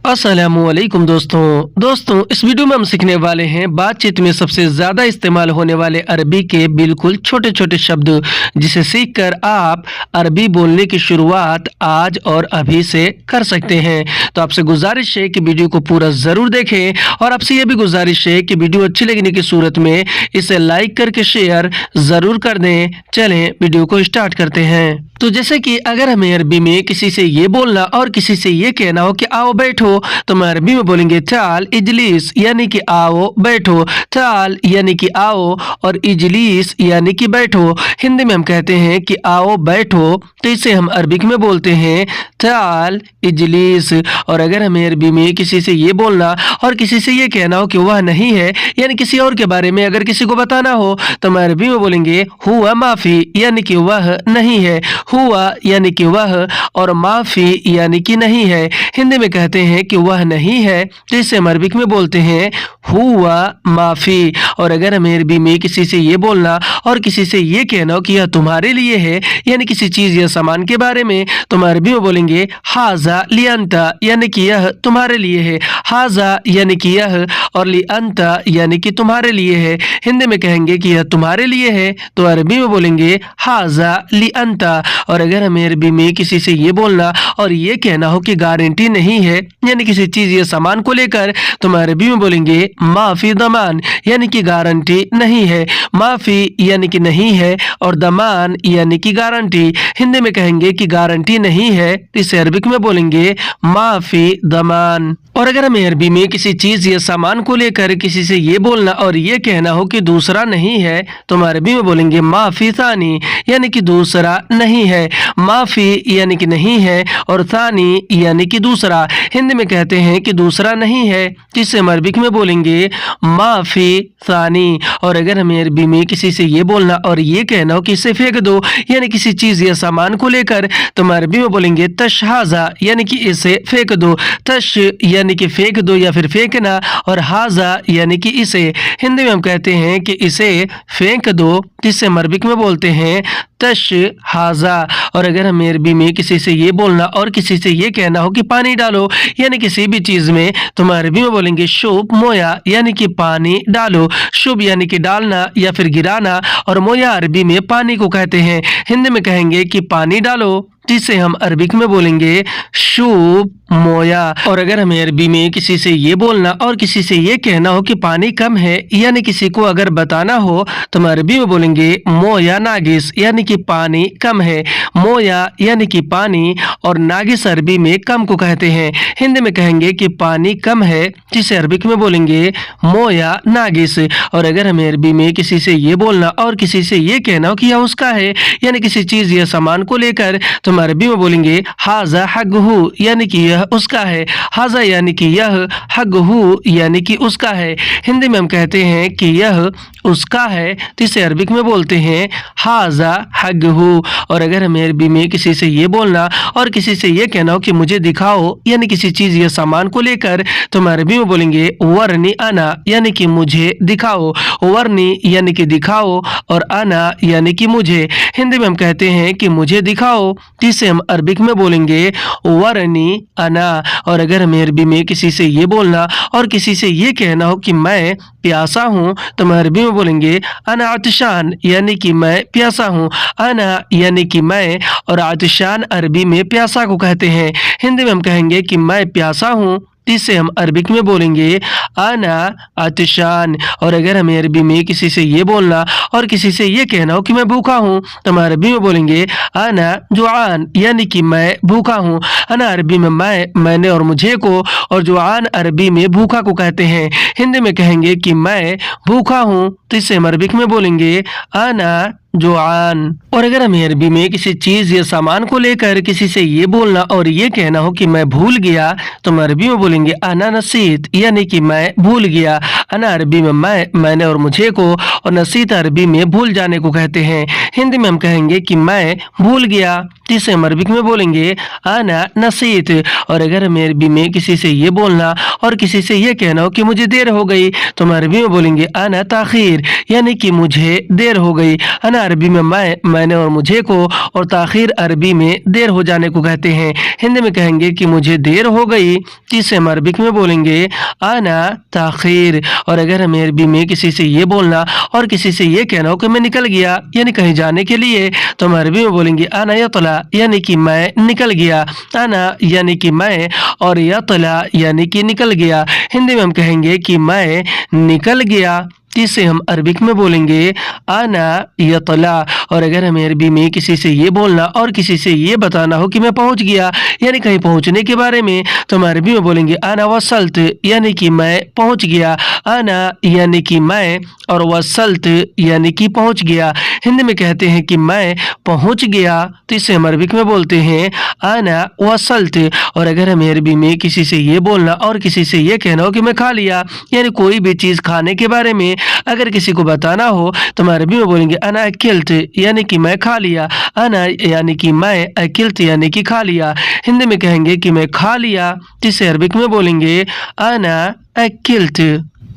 अस्सलामुअलैकुम दोस्तों इस वीडियो में हम सीखने वाले हैं बातचीत में सबसे ज़्यादा इस्तेमाल होने वाले अरबी के बिल्कुल छोटे छोटे शब्द, जिसे सीखकर आप अरबी बोलने की शुरुआत आज और अभी से कर सकते हैं। तो आपसे गुजारिश है कि वीडियो को पूरा ज़रूर देखें और आपसे यह भी गुजारिश है कि वीडियो अच्छी लगने की सूरत में इसे लाइक करके शेयर ज़रूर कर दें। चलें वीडियो को स्टार्ट करते हैं। तो जैसे कि अगर हमें अरबी में किसी से ये बोलना और किसी से ये कहना हो कि आओ बैठो, तो हम अरबी में बोलेंगे ताल इजलिस, यानी कि आओ बैठो। ताल यानी कि आओ और इजलिस यानी कि बैठो। हिंदी में हम कहते हैं कि आओ बैठो, तो इसे हम अरबिक में बोलते हैं ताल इजलिस। और अगर हमें अरबी में किसी से ये बोलना और किसी से ये कहना हो कि वह नहीं है, यानी किसी और के बारे में अगर किसी को बताना हो, तो हम अरबी में बोलेंगे हुआ माफी, यानी कि वह नहीं है। हुआ यानी कि वह और माफी यानी कि नहीं है। हिंदी में कहते हैं कि वह नहीं है, तो इसे हम अरबिक में बोलते हैं हुआ माफी। और अगर हमें अरबी में किसी से ये बोलना और किसी से ये कहना हो कि यह तुम्हारे लिए है, यानी किसी चीज या सामान के बारे में, तो हम अरबी में बोलेंगे हाजा लियंता, यानी कि यह तुम्हारे लिए है। हाजा यानी कि यह और लियंता यानी कि तुम्हारे लिए है। हिंदी में कहेंगे कि यह तुम्हारे लिए है, तो अरबी में बोलेंगे हाजा लियंता। और अगर हमें अरबी में किसी से ये बोलना और ये कहना हो कि गारंटी नहीं है, यानी किसी चीज या सामान को लेकर, तो हम अरबी में बोलेंगे माफी दमान, यानी कि गारंटी नहीं है। माफी यानी कि नहीं है और दमान यानी कि गारंटी। हिंदी में कहेंगे कि गारंटी नहीं है, इसे अरबिक में बोलेंगे माफी दमान। और अगर हमें अरबी में किसी चीज या सामान को लेकर किसी से ये बोलना और ये कहना हो कि दूसरा नहीं है, तो हम अरबी में बोलेंगे माफी थानी, यानी कि दूसरा नहीं है। माफी यानी कि नहीं है और थानी यानी कि दूसरा। हिंदी में कहते हैं कि दूसरा नहीं है, जिसे हम अरबिक में बोलेंगे माफी थानी। और अगर हमें अरबी में किसी से ये बोलना और ये कहना हो कि इसे फेंक दो, यानी किसी चीज या सामान को लेकर, तो हम अरबी में बोलेंगे तशहाजा, यानी कि इसे फेंक दो। तश यानी कि फेंक दो या फिर फेंकना, और हाजा यानी कि इसे। हिंदी में हम कहते हैं कि इसे फेंक दो, जिसे हम अरबिक में बोलते हैं तश हाजा। और अगर हमें अरबी में किसी से ये बोलना और किसी से ये कहना हो कि पानी डालो, यानी किसी भी चीज में, तो हम अरबी में बोलेंगे शुब मोया, यानी कि पानी डालो। शुब यानी कि डालना या फिर गिराना, और मोया अरबी में पानी को कहते हैं। हिंदी में कहेंगे कि पानी डालो, जिसे हम अरबिक में बोलेंगे शुब मोया। और अगर हमें अरबी में किसी से ये बोलना और किसी से ये कहना हो कि पानी कम है, यानी किसी को अगर बताना हो, तो हम अरबी में बोलेंगे मोया नागिस, यानी कि पानी कम है। मोया यानी कि पानी और नागिस अरबी में कम को कहते हैं। हिंदी में कहेंगे कि पानी कम है, जिसे अरबिक में बोलेंगे मोया नागिस। और अगर हमें अरबी में किसी से ये बोलना और किसी से ये कहना हो कि यह उसका है, यानी किसी चीज या सामान को लेकर, तो हम अरबी में बोलेंगे हाजा हगहू, यानी कि यह उसका है। हाजा यानी कि यह, हगहू यानी कि उसका है। हिंदी में हम कहते हैं कि यह उसका है, तो इसे अरबिक में बोलते हैं हाजा हगहू। और अगर हमें अरबी में किसी से ये बोलना और किसी से ये कहना हो कि मुझे दिखाओ, यानी किसी चीज या सामान को लेकर, तो हम अरबी में बोलेंगे वरनी अना, यानी कि मुझे दिखाओ। वरनी यानी कि दिखाओ और अना यानी कि मुझे। हिंदी में हम कहते हैं कि मुझे दिखाओ, जिसे हम अरबिक में बोलेंगे वरनी अना। और अगर हमें अरबी में किसी से ये बोलना और किसी से ये कहना हो कि मैं प्यासा हूँ, तो हम अरबी में बोलेंगे अना आतिशान, यानी कि मैं प्यासा हूँ। अना यानी कि मैं और आतिशान अरबी में प्यासा को कहते हैं। हिंदी में हम कहेंगे कि मैं प्यासा हूँ, जिसे हम अरबिक में बोलेंगे अना आतिशान। और अगर हमें अरबी में किसी से ये बोलना और किसी से ये कहना हो कि मैं भूखा हूँ, तो हम अरबी में बोलेंगे अना जुआन, यानी कि मैं भूखा हूँ। अना अरबी में मैंने और मुझे को, और जुआन अरबी में भूखा को कहते हैं। हिंदी में कहेंगे कि मैं भूखा हूँ, तो इसे हम अरबिक में बोलेंगे अना जुआन। और अगर हमें अरबी में किसी चीज या सामान को लेकर किसी से ये बोलना और ये कहना हो कि मैं भूल गया, तो हम अरबी में बोलेंगे अना नसीत, यानी कि मैं भूल गया। अना अरबी में मैंने और मुझे को, और नसीत अरबी में भूल जाने को कहते हैं। हिंदी में हम कहेंगे कि मैं भूल गया, तो इसे हम अरबिक में बोलेंगे अना नसीत। और अगर हमें अरबी में किसी से ये बोलना और किसी से ये कहना हो कि मुझे देर हो गई, तो हम अरबी में बोलेंगे अना ताखीर, यानी कि मुझे देर हो गई। अना अरबी में मैंने और मुझे को, और ताखीर अरबी में देर हो जाने को कहते हैं। हिंदी में कहेंगे कि मुझे देर हो गई, तो इसे हम अरबिक में बोलेंगे अना ताखीर। और अगर हमें अरबी में किसी से ये बोलना और किसी से ये कहना हो कि मैं निकल गया, यानी कहीं जाने के लिए, तो हम अरबी में बोलेंगे अना यतला, यानी कि मैं निकल गया। अना यानी कि मैं, और यतला यानी कि निकल गया। हिंदी में हम कहेंगे कि मैं निकल गया, इसे हम अरबिक में बोलेंगे अना यतला। और अगर हमें अरबी में किसी से ये बोलना और किसी से ये बताना हो कि मैं पहुंच गया, यानी कहीं पहुंचने के बारे में, तो हम अरबी में बोलेंगे अना वसल्त, यानी कि मैं पहुंच गया। अना यानी कि मैं, और वसल्त यानी कि पहुंच गया। हिंदी में कहते हैं कि मैं पहुंच गया, तो इसे हम अरबिक में बोलते हैं अना वसल्त। और अगर हमें अरबी में किसी से ये बोलना और किसी से ये कहना हो कि मैं खा लिया, यानी कोई भी चीज़ खाने के बारे में अगर किसी को बताना हो, तो हम अरबी में बोलेंगे अना अकिल्त, यानी कि मैं खा लिया। अना यानी कि मैं, अकिल्त यानी कि खा लिया। हिंदी में कहेंगे कि मैं खा लिया, जिसे अरबिक में बोलेंगे अना अकिल्त।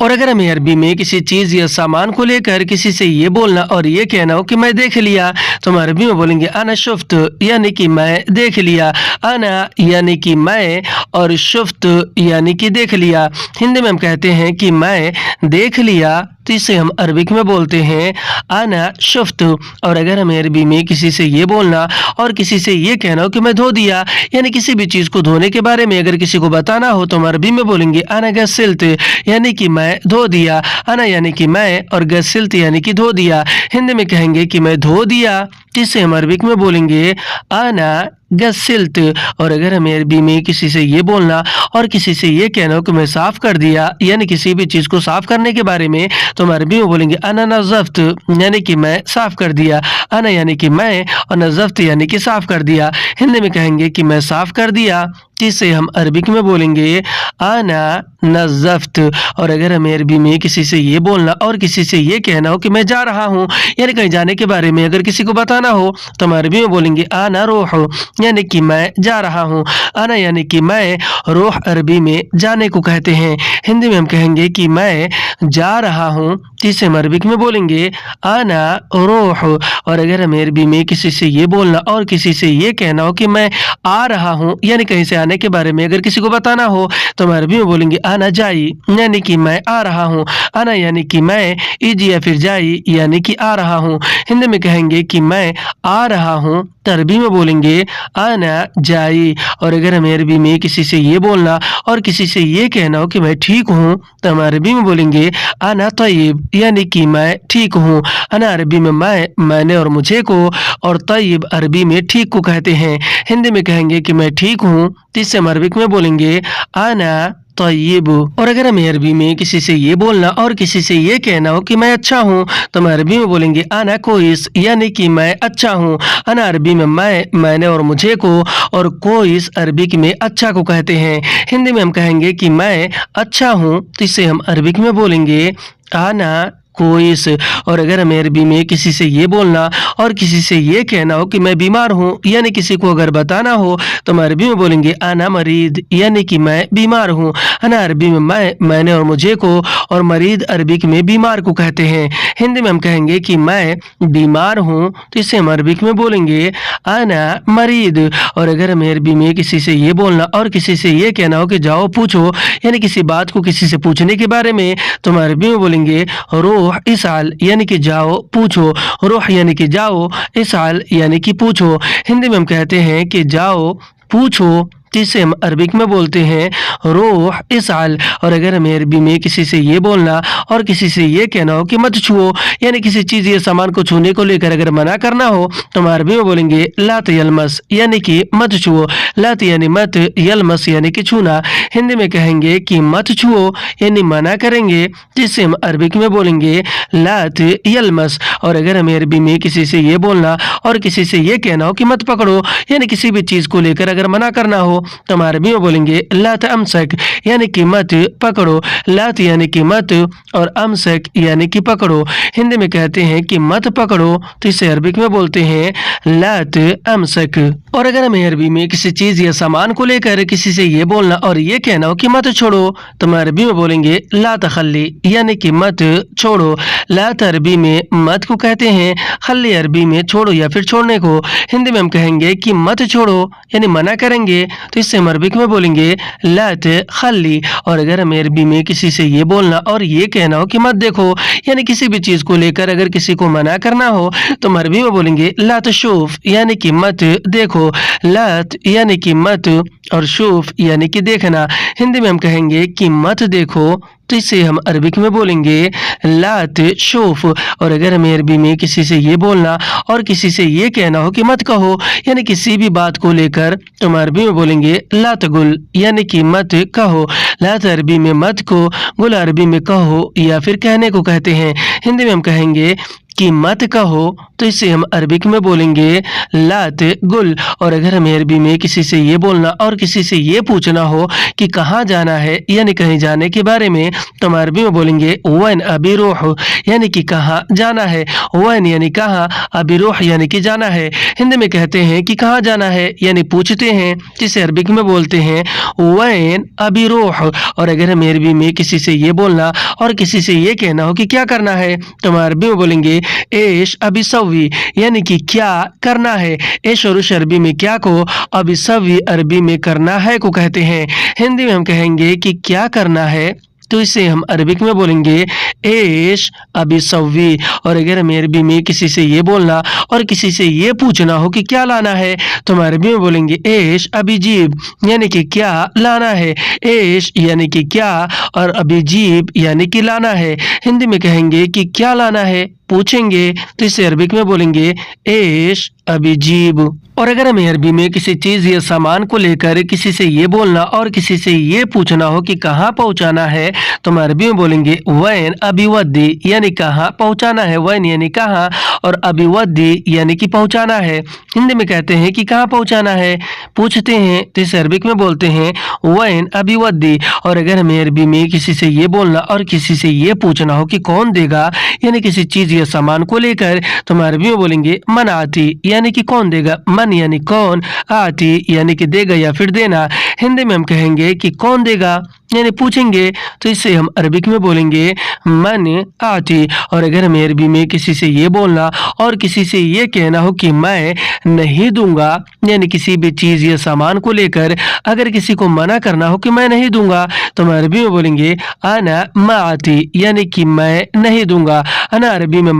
और अगर हमें अरबी में किसी चीज़ या सामान को लेकर किसी से ये बोलना और ये कहना हो कि मैं देख लिया, तो हम अरबी में बोलेंगे अना शुफ्त, यानी कि मैं देख लिया। अना यानी कि मैं, और शुफ्त यानी कि देख लिया। हिंदी में हम कहते हैं कि मैं देख लिया, तो इसे हम अरबिक में बोलते हैं अना शुफ्त। और अगर हमें अरबी में किसी से ये बोलना और किसी से ये कहना हो कि मैं धो दिया, यानी किसी भी चीज़ को धोने के बारे में अगर किसी को बताना हो, तो हम अरबी में बोलेंगे अना गसिल्त, यानी कि मैं धो दिया। अना यानी कि मैं, और गसिल्त यानी कि धो दिया। हिंदी में कहेंगे कि मैं धो दिया, जिसे हम अरबिक में बोलेंगे अना गसिल्त। और अगर हमें अरबी में किसी से ये बोलना और किसी से ये कहना हो कि मैं साफ़ कर दिया, यानी किसी भी चीज़ को साफ़ करने के बारे में, तो हम अरबी में बोलेंगे अना नज़फ्त, यानी कि मैं साफ़ कर दिया। अना यानी कि मैं, और नज़फ्त यानी कि साफ़ कर दिया। हिंदी में कहेंगे कि मैं साफ़ कर दिया, जिसे हम अरबिक में बोलेंगे अना नज़फ्त। और अगर हमें अरबी में किसी से ये बोलना और किसी से ये कहना हो कि मैं जा रहा हूँ, यानी कहीं जाने के बारे में अगर किसी को बताना हो, तो हम अरबी में बोलेंगे अना रूह, यानी कि मैं जा रहा हूँ। अना यानी कि मैं, रूह अरबी में जाने को कहते हैं। हिंदी में हम कहेंगे कि मैं जा रहा हूँ, जिसे हम अरबिक में बोलेंगे अना रूह। और अगर हमें अरबी में किसी से ये बोलना और किसी से ये कहना हो कि मैं आ रहा हूँ, यानी कहीं से आने के बारे में अगर किसी को बताना हो, तो हम अरबी में बोलेंगे अना जाई, यानी कि मैं आ रहा हूँ। अना यानी कि मैं, इजी या फिर जाई यानी कि आ रहा हूँ। हिंदी में कहेंगे कि मैं आ रहा हूँ, तो अरबी में बोलेंगे अना जाई। और अगर हमें अरबी में किसी से ये बोलना और किसी से ये कहना हो कि मैं ठीक हूँ, तो हम अरबी में बोलेंगे अना तय्यब, यानी कि मैं ठीक हूँ। अना अरबी में मैंने और मुझे को, और तय्यब अरबी में ठीक को कहते हैं। हिंदी में कहेंगे कि मैं ठीक हूँ, तो इससे हम अरबिक में बोलेंगे अना तय्यब। और अगर हमें अरबी में किसी से ये बोलना और किसी से ये कहना हो कि मैं अच्छा हूँ, तो हम अरबी में बोलेंगे अना कोइस, यानी कि मैं अच्छा हूँ। अना अरबी में मैंने और मुझे को, और कोइस अरबिक में अच्छा को कहते हैं। हिंदी में हम कहेंगे कि मैं अच्छा हूँ, तो इसे हम अरबिक में बोलेंगे अना कोइस। और अगर हमें अरबी में किसी से ये बोलना और किसी से ये कहना हो कि मैं बीमार हूँ, यानी किसी को अगर बताना हो, तो हम अरबी में बोलेंगे अना मरीद, यानी कि मैं बीमार हूँ। अना अरबी में मैंने और मुझे को, और मरीद अरबिक में बीमार को कहते हैं। हिंदी में हम कहेंगे कि मैं बीमार हूँ, तो इसे हम अरबिक में बोलेंगे अना मरीद। और अगर हमें अरबी में किसी से ये बोलना और किसी से ये कहना हो कि जाओ पूछो, यानी किसी बात को किसी से पूछने के बारे में, तो हम अरबी में बोलेंगे रूह इसाल, यानी कि जाओ पूछो। रूह यानी कि जाओ, इसाल यानी कि पूछो। हिंदी में हम कहते हैं कि जाओ पूछो, जिसे हम अरबिक में बोलते हैं रूह इसाल। और अगर हमें अरबी में किसी से ये बोलना और किसी से ये कहना हो कि मत छुओ, यानी किसी चीज़ या सामान को छूने को लेकर अगर मना करना हो, तो हम अरबी में बोलेंगे लात यलमस, यानी कि मत छुओ। लात यानी मत, यलमस यानी कि छूना। हिंदी में कहेंगे कि मत छुओ, यानी मना करेंगे, जिसे हम अरबिक में बोलेंगे लात यलमस। और अगर हमें अरबी में किसी से ये बोलना और किसी से ये कहना हो कि मत पकड़ो, यानी किसी भी चीज़ को लेकर अगर मना करना हो, तो हम अरबी में बोलेंगे ला तमसक यानी कि मत पकड़ो, लात यानी कि मत और अमसक यानी कि पकड़ो। हिंदी में कहते हैं कि मत पकड़ो तो इसे अरबिक में बोलते हैं लात अमसक। और अगर हमें अरबी में किसी चीज या सामान को लेकर किसी से ये बोलना और ये कहना हो कि मत छोड़ो तो हम अरबी में बोलेंगे ला तखल्ली यानी कि मत छोड़ो। लात अरबी में मत को कहते हैं, खल्ली अरबी में छोड़ो या फिर छोड़ने को। हिंदी में हम कहेंगे कि मत छोड़ो यानी मना करेंगे तो इससे हम अरबिक में बोलेंगे लात खल्ली। और अगर हमें अरबी में किसी से ये बोलना और ये कहना हो कि मत देखो यानी किसी भी चीज को लेकर अगर किसी को मना करना हो तो हम अरबी में बोलेंगे ला तशूफ यानी कि मत देखो। लात यानी कि मत और शूफ यानी कि देखना। हिंदी में हम कहेंगे कि मत देखो तो इसे हम अरबिक में बोलेंगे लात शूफ। और अगर हमें अरबी में किसी से ये बोलना और किसी से ये कहना हो कि मत कहो यानी किसी भी बात को लेकर तो हम अरबी में बोलेंगे ला तगुल यानी कि मत कहो। लात अरबी में मत को, गुल अरबी में कहो या फिर कहने को कहते हैं। हिंदी में हम कहेंगे कि मत कहो तो इसे हम अरबिक में बोलेंगे लात गुल। और अगर हमें अरबी में किसी से ये बोलना और किसी से ये पूछना हो कि कहाँ जाना है यानी कहीं जाने के बारे में तो हम अरबी में बोलेंगे वैन अबी रूह यानी कि कहाँ जाना है। वैन यानी कहाँ, अबी रूह यानी कि जाना है। हिंदी में कहते हैं कि कहाँ जाना है यानी पूछते हैं जिसे अरबिक में बोलते हैं वैन अबी रूह। और अगर हमें अरबी में किसी से ये बोलना और किसी से ये कहना हो कि क्या करना है तो हम अरबी में बोलेंगे एश अभी सवी यानी कि क्या करना है। एश और उश अरबी में क्या को, अभी सवी अरबी में करना है को कहते हैं। हिंदी में हम कहेंगे कि क्या करना है तो इसे हम अरबिक में बोलेंगे एश अभी सवी। और अगर हमें अरबी में किसी से ये बोलना और किसी से ये पूछना हो कि क्या लाना है तो हम अरबी में बोलेंगे एश अभी जीब यानी कि क्या लाना है। एश यानी कि क्या और अभी जीब यानी कि लाना है। हिंदी में कहेंगे कि क्या लाना है पूछेंगे तो इसे अरबिक में बोलेंगे एश अभी जीब। और अगर हमें अरबी में किसी चीज या सामान को लेकर किसी से ये बोलना और किसी से ये पूछना हो कि कहाँ पहुँचाना है तो हम अरबी में बोलेंगे वैन अभी वद्दी यानी कहाँ पहुँचाना है। वैन यानी कहाँ और अभी वद्दी यानी कि पहुँचाना है। हिंदी में कहते हैं कि कहाँ पहुँचाना है पूछते हैं तो इसे अरबिक में बोलते हैं वैन अभी वद्दी। और अगर हमें अरबी में किसी से ये बोलना और किसी से ये पूछना हो कि कौन देगा यानी किसी चीज या सामान को लेकर तो हम अरबी में बोलेंगे मन आती यानी कि कौन देगा। मन यानी कौन, आती यानी कि देगा या फिर देना। हिंदी में हम कहेंगे कि कौन देगा यानी पूछेंगे तो इसे हम अरबिक में बोलेंगे मन आती। और अगर हमें अरबी में किसी से ये बोलना और किसी से ये कहना हो कि मैं नहीं दूंगा यानी किसी भी चीज या सामान को लेकर अगर किसी को मना करना हो कि मैं नहीं दूंगा तो हम अरबी में बोलेंगे अना माती यानी कि मैं नहीं दूंगा। अना अरबी में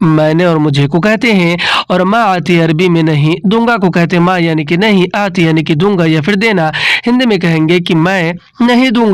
मैंने और मुझे को कहते हैं और मा आती अरबी में नहीं दूंगा को कहते हैं। माँ यानी कि नहीं, आती यानी कि दूंगा या फिर देना। हिंदी में कहेंगे कि मैं नहीं दूंगा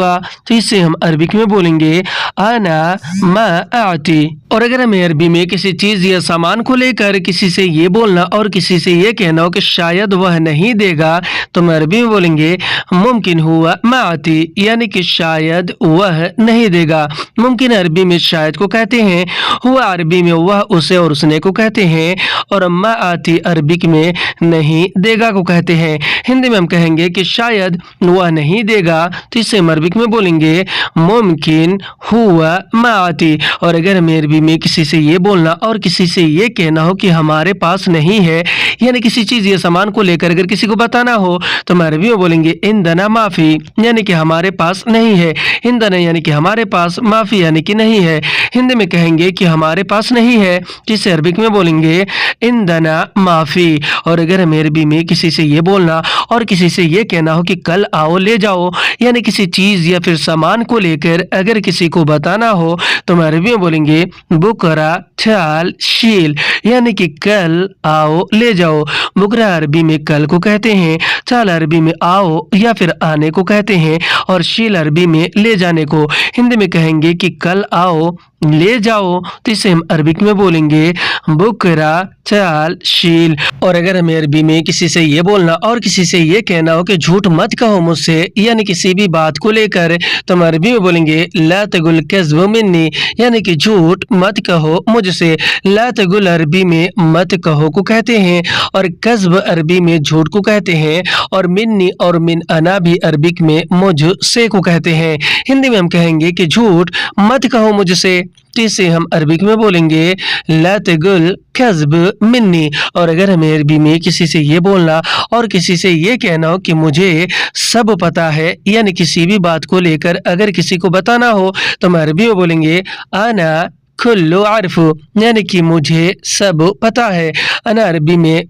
तो इसे हम अरबिक में बोलेंगे आना मा आती। और अगर हमें अरबी में किसी चीज या सामान को लेकर किसी से ये बोलना और किसी से ये कहना हो कि शायद वह नहीं देगा तो हम अरबी में बोलेंगे मुमकिन हुआ माती यानी कि शायद वह नहीं देगा। मुमकिन अरबी में शायद को कहते हैं, हुआ अरबी में वह उसे और उसने को कहते हैं और मा आती अरबिक में नहीं देगा को कहते हैं। हिंदी में हम कहेंगे कि शायद वह नहीं देगा तो इसे हम अरबिक में बोलेंगे मुमकिन हुआ मा आती। और अगर हमें अरबी में किसी से ये बोलना और किसी से ये कहना हो कि हमारे पास नहीं है यानी किसी चीज या सामान को लेकर अगर किसी को बताना हो तो हम अरबी में बोलेंगे इंदना माफी यानी कि हमारे पास नहीं है। इंदना यानी कि हमारे पास, माफी यानी कि नहीं है। हिंदी में कहेंगे कि हमारे पास नहीं है जिसे अरबिक में बोलेंगे इंदना माफी। और अगर हमें अरबी में किसी से ये बोलना और किसी से ये कहना हो कि कल आओ ले जाओ यानी किसी चीज या फिर सामान को लेकर अगर किसी को बताना हो तो हम अरबी में बोलेंगे बुकरा चाल शील यानी कि कल आओ ले जाओ। बुकरा अरबी में कल को कहते हैं, चाल अरबी में आओ या फिर आने को कहते हैं और शील अरबी में ले जाने को। हिंदी में कहेंगे कि कल आओ ले जाओ तो इसे हम अरबिक में बोलेंगे बुकरा चाल शील। और अगर हमें अरबी में किसी से ये बोलना और किसी से ये कहना हो कि झूठ मत कहो मुझसे यानी किसी भी बात को लेकर तो हम अरबी में बोलेंगे ला तगुल कज़्ब मिन्नी यानी कि झूठ मत कहो मुझसे। ला तकुल अरबी में मत कहो को कहते हैं और कज़्ब अरबी में झूठ को कहते हैं और मिन्नी और मिन अना भी अरबिक में मुझसे को कहते हैं। हिंदी में हम कहेंगे कि झूठ मत कहो मुझसे, तो इसे हम अरबिक में बोलेंगे ला तकुल कज़्ब मिन्नी। और अगर हमें अरबी में किसी से ये बोलना और किसी से ये कहना हो कि मुझे सब पता है, यानी किसी भी बात को लेकर अगर किसी को बताना हो तो हम अरबी में बोलेंगे आना कुल्लु आरिफु, यानी कि मुझे सब पता है। अना अरबी में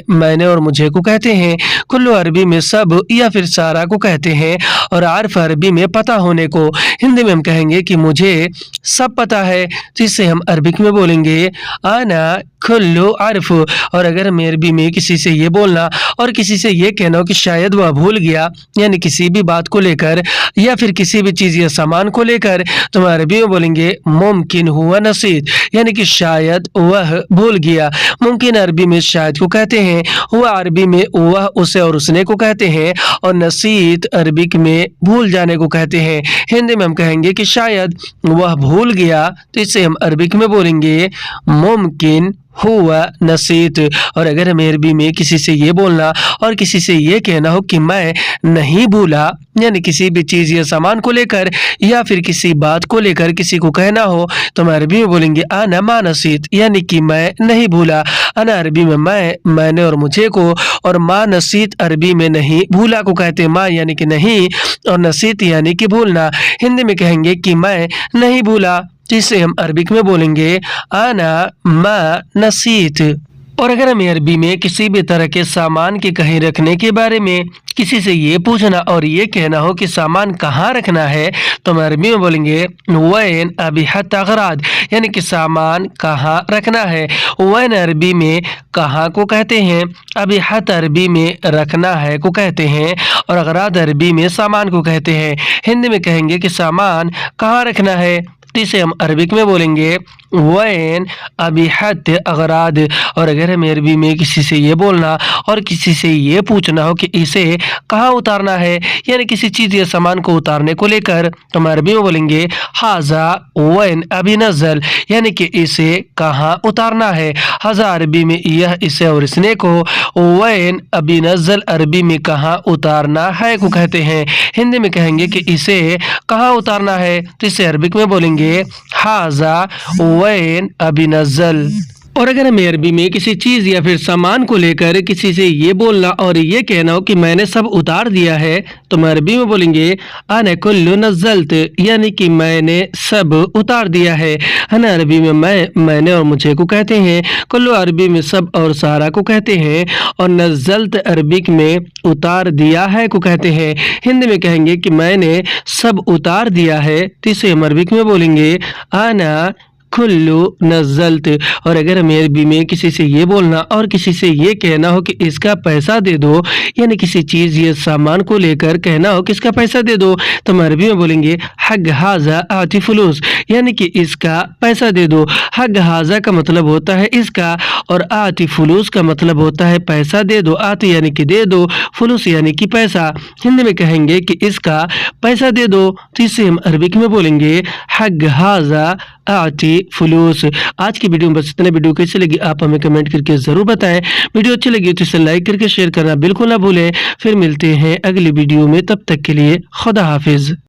मैंने और मुझे को कहते हैं। कुल्लु अरबी में सब या फिर सारा को कहते हैं और आरिफ अरबी में पता होने को। हिंदी में हम कहेंगे कि मुझे सब पता है, तो इसे हम अरबिक में बोलेंगे आना कुल्लु आरिफु। और अगर हमें अरबी में किसी से ये बोलना और किसी से ये कहना हो कि शायद वह भूल गया, यानी किसी भी बात को लेकर या फिर किसी भी चीज़ या सामान को लेकर, तो हम अरबी में बोलेंगे मुमकिन हुआ नसीत, यानी कि शायद वह भूल गया। मुमकिन अरबी में शायद को कहते हैं, हुआ अरबी में वह उसे और उसने को कहते हैं और नसीत अरबिक में भूल जाने को कहते हैं। हिंदी में हम कहेंगे कि शायद वह भूल गया, तो इसे हम अरबिक में बोलेंगे मुमकिन हुआ नसीत। और अगर हमें अरबी में किसी से ये बोलना और किसी से ये कहना हो कि मैं नहीं भूला, यानी किसी भी चीज़ या सामान को लेकर या फिर किसी बात को लेकर किसी को कहना हो, तो हम अरबी में बोलेंगे आना मा नसीत, यानी कि मैं नहीं भूला। अना अरबी में मैंने और मुझे को, और मा नसीत अरबी में नहीं भूला को कहते हैं। मा यानी कि नहीं और नसीत यानी कि भूलना। हिंदी में कहेंगे कि मैं नहीं भूला, जिसे हम अरबिक में बोलेंगे आना मा नसीत। और अगर हमें अरबी में किसी भी तरह के सामान के कहीं रखने के बारे में किसी से ये पूछना और ये कहना हो कि सामान कहाँ रखना है, तो हम अरबी में बोलेंगे वैन अबिहत अगराद, यानी कि सामान कहाँ रखना है। वैन अरबी में कहाँ को कहते हैं, अबिहत अरबी में रखना है को कहते हैं और अगराद अरबी में सामान को कहते हैं। हिंदी में कहेंगे कि सामान कहाँ रखना है, तो इसे हम अरबिक में बोलेंगे वैन अबिहत अगराद। और अगर हमें अरबी में किसी से ये बोलना और किसी से ये पूछना हो कि इसे कहाँ उतारना है, यानी किसी चीज़ या सामान को उतारने को लेकर, तो हम अरबी में बोलेंगे हाजा वैन अबी नज़ल, यानी कि इसे कहाँ उतारना है। हाजा अरबी में यह, इसे और इसने को, वैन अबी नज़ल अरबी में कहाँ उतारना है को कहते हैं। हिंदी में कहेंगे कि इसे कहाँ उतारना है, तो इसे अरबिक में बोलेंगे हाजा वैन अबी नज़ल। और अगर हमें अरबी में किसी चीज़ या फिर सामान को लेकर किसी से ये बोलना और ये कहना हो कि मैंने सब उतार दिया है, तो हम अरबी में बोलेंगे अना कुल्लु नज़्ज़ल्त, यानी कि मैंने सब उतार दिया है। अना अरबी में मैंने और मुझे को कहते हैं। कुल्लु अरबी में सब और सारा को कहते हैं और नज़्ज़ल्त अरबिक में उतार दिया है को कहते हैं। हिंदी में कहेंगे कि मैंने सब उतार दिया है, तो इसे हम अरबिक में बोलेंगे आना कुल्लु नज़्ज़ल्त। और अगर हमें अरबी में किसी से ये बोलना और किसी से ये कहना हो कि इसका पैसा दे दो, यानी किसी चीज़ या सामान को लेकर कहना हो कि इसका पैसा दे दो, तो हम अरबी में बोलेंगे हग हाजा आती फुलूस, यानी कि इसका पैसा दे दो। हग हाजा का मतलब होता है इसका और आती फुलूस का मतलब होता है पैसा दे दो। आती यानी कि दे दो, फुलूस यानी कि पैसा। हिंदी में कहेंगे कि इसका पैसा दे दो, तो इसे हम अरबिक में बोलेंगे हग हाजा आती फुलूस। आज की वीडियो में बस इतना। वीडियो कैसी लगी आप हमें कमेंट करके जरूर बताएं। वीडियो अच्छी लगी तो इसे लाइक करके शेयर करना बिल्कुल ना भूलें। फिर मिलते हैं अगली वीडियो में, तब तक के लिए खुदा हाफिज।